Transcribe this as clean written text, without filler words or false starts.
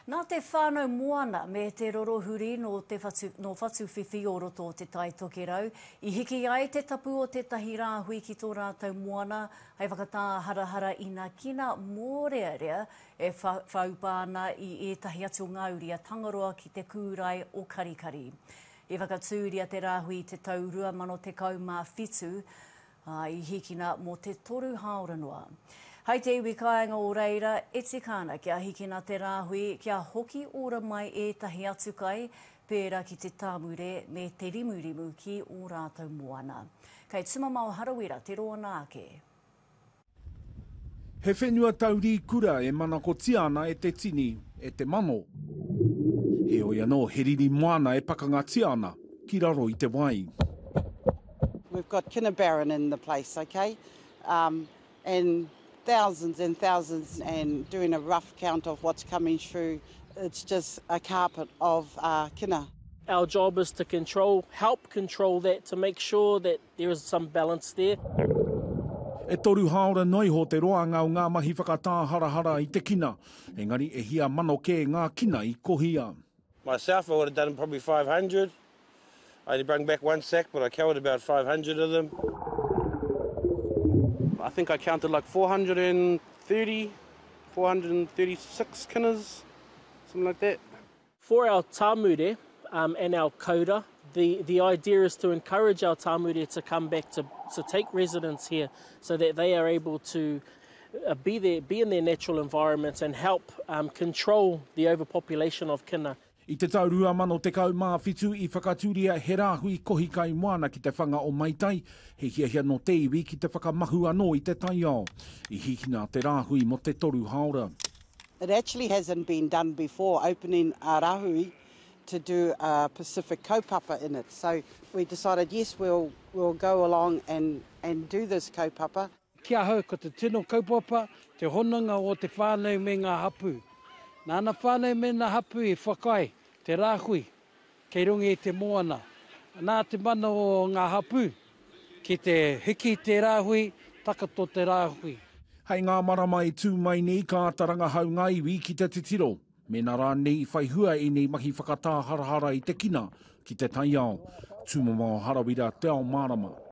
Nā te whānau Moana me te Rorohuri no Whatuwhiwhi o roto o Te Tai Tokerau, I hiki ai te tapu o tētahi rāhui ki tō rātou Moana, hei whakatāharahara I ngā Kina mōrearea e whaupa ana I ētahi atu ngauria tangaroa ki te kūrai o Karikari. I whakatūria te rāhui te tau 2017 I hikina mō te toru haora noa. Hei te iwi kāinga o reira, etikana kia hikina te rāhui, kia hoki ora mai ētahi atu kai, pērā ki te tāmure me te rimurimu ki o rātou Moana. Kei tuma mau harawira te roa nāke. He whenua tauri kura e manako tiana e te tini, e te mano. He oi anō he riri moana e pakanga tiana, ki raro I te wai. We've got Kina Baron in the place, okay? And thousands and doing a rough count of what's coming through. It's just a carpet of kina. Our job is to help control that, to make sure that there is some balance there. E toru haora noi ho te roa ngā mahi whakatāharahara I te kina. Engari e hia mano ke ngā kina I kohia. Myself, I would have done probably 500. I only brought back one sack, but I counted about 500 of them. I think I counted like 436 kinas, something like that. For our tāmure and our kauta, the idea is to encourage our tāmure to come back to take residence here so that they are able to be in their natural environments and help control the overpopulation of kina. I te tau 2017 I whakatūria he rāhui kohi kai Moana ki te whanga o Maitai, he hiahia no te iwi ki te whakamahu anō I te taiao. I hikina te rāhui mo te toru haora. It actually hasn't been done before, opening a rāhui to do a Pacific kaupapa in it. So we decided, yes, we'll go along and do this kaupapa. Kia hau ko te tino kaupapa, te honanga o te whānau me ngā hapu. Nāna whānau me ngā hapu I whakai, te rāhui, kei rungi I te Moana. Nā te mana o ngā hapu, ki te hiki te rāhui, takato te rāhui. Hei ngā marama I tū mai nei ka taranga hau ngā iwi ki te titiro. Me nā rā nei I whaihua I nei mahi whakatāharahara I te kina ki te taiao. Tūmamao harawira te ao marama.